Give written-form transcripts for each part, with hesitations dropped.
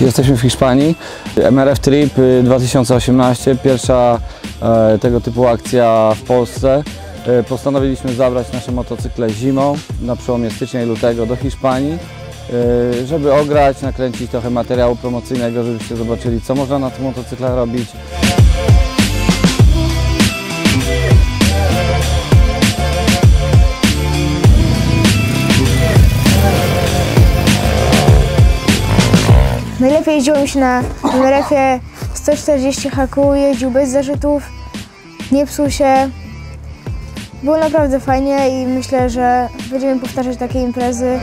Jesteśmy w Hiszpanii. MRF Trip 2018, pierwsza tego typu akcja w Polsce. Postanowiliśmy zabrać nasze motocykle zimą na przełomie stycznia i lutego do Hiszpanii, żeby ograć, nakręcić trochę materiału promocyjnego, żebyście zobaczyli, co można na tych motocyklach robić. Najlepiej jeździło mi się na MRF-ie 140 HQ, jeździł bez zarzutów, nie psuł się. Było naprawdę fajnie i myślę, że będziemy powtarzać takie imprezy.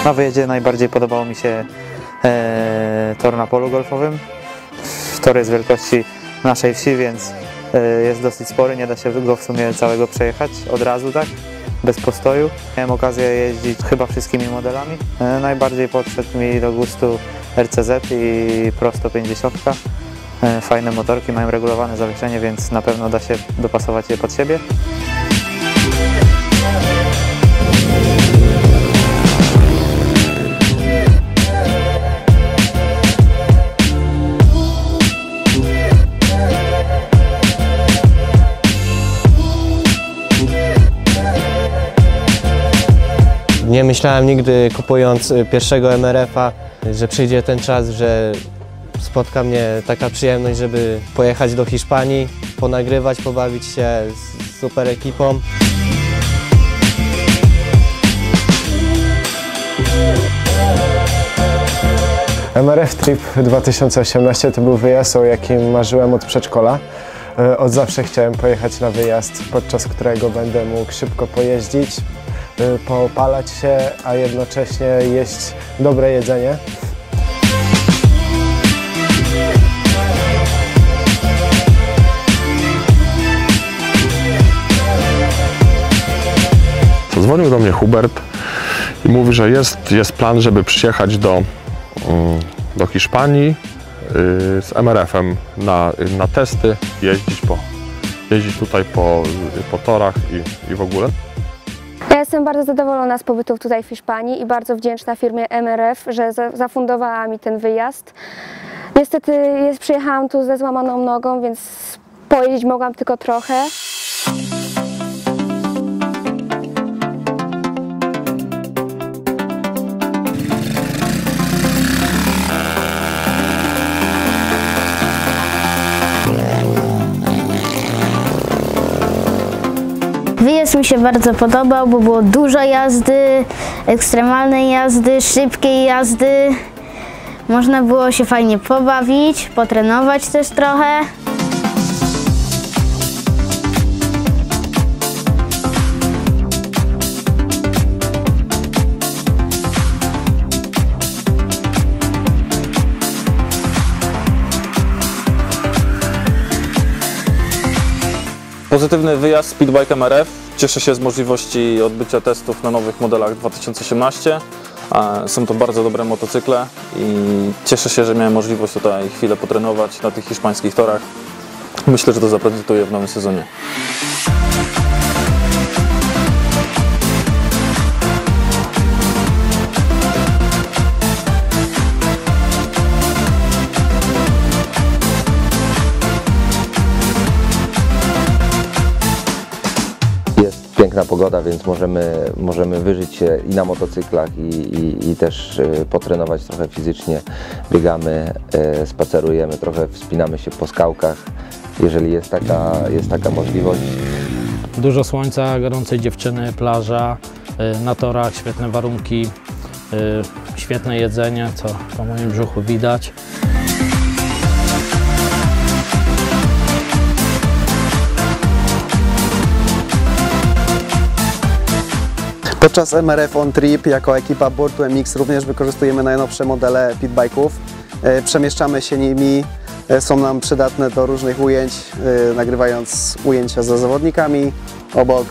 Na wyjeździe najbardziej podobało mi się tor na polu golfowym. Tor jest wielkości naszej wsi, więc jest dosyć spory, nie da się go w sumie całego przejechać od razu, tak, bez postoju. Miałem okazję jeździć chyba wszystkimi modelami. Najbardziej podszedł mi do gustu RCZ i Pro 150. Fajne motorki, mają regulowane zawieszenie, więc na pewno da się dopasować je pod siebie. Nie myślałem nigdy, kupując pierwszego MRF-a, że przyjdzie ten czas, że spotka mnie taka przyjemność, żeby pojechać do Hiszpanii, ponagrywać, pobawić się z super ekipą. MRF Trip 2018 to był wyjazd, o jakim marzyłem od przedszkola. Od zawsze chciałem pojechać na wyjazd, podczas którego będę mógł szybko pojeździć, poopalać się, a jednocześnie jeść dobre jedzenie. Zadzwonił do mnie Hubert i mówi, że jest plan, żeby przyjechać do Hiszpanii z MRF-em na testy, jeździć tutaj po torach i w ogóle. Ja jestem bardzo zadowolona z pobytu tutaj w Hiszpanii i bardzo wdzięczna firmie MRF, że zafundowała mi ten wyjazd. Niestety przyjechałam tu ze złamaną nogą, więc pojeździć mogłam tylko trochę. Wyjazd mi się bardzo podobał, bo było dużo jazdy, ekstremalnej jazdy, szybkiej jazdy. Można było się fajnie pobawić, potrenować też trochę. Pozytywny wyjazd Speedbike MRF. Cieszę się z możliwości odbycia testów na nowych modelach 2018. Są to bardzo dobre motocykle i cieszę się, że miałem możliwość tutaj chwilę potrenować na tych hiszpańskich torach. Myślę, że to zaprezentuję w nowym sezonie. Piękna pogoda, więc możemy wyżyć się i na motocyklach i też potrenować trochę fizycznie. Biegamy, spacerujemy, trochę wspinamy się po skałkach, jeżeli jest taka możliwość. Dużo słońca, gorącej dziewczyny, plaża, na torach świetne warunki, świetne jedzenie, co po moim brzuchu widać. Podczas MRF On Trip jako ekipa Board2MX również wykorzystujemy najnowsze modele pitbike'ów. przemieszczamy się nimi, są nam przydatne do różnych ujęć, nagrywając ujęcia za zawodnikami obok.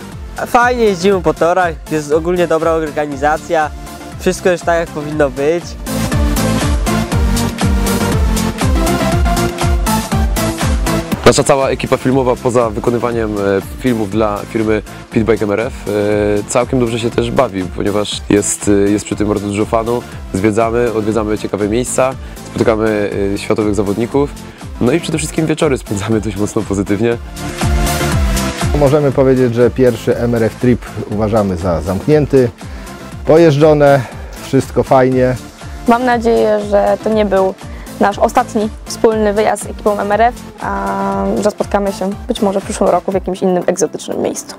Fajnie jeździmy po torach, jest ogólnie dobra organizacja, wszystko jest tak jak powinno być. Nasza cała ekipa filmowa, poza wykonywaniem filmów dla firmy Pitbike MRF, całkiem dobrze się też bawi, ponieważ jest przy tym bardzo dużo fanów, odwiedzamy ciekawe miejsca, spotykamy światowych zawodników, no i przede wszystkim wieczory spędzamy dość mocno pozytywnie. Możemy powiedzieć, że pierwszy MRF Trip uważamy za zamknięty, pojeżdżone, wszystko fajnie. Mam nadzieję, że to nie był nasz ostatni wspólny wyjazd z ekipą MRF, a że spotkamy się być może w przyszłym roku w jakimś innym egzotycznym miejscu.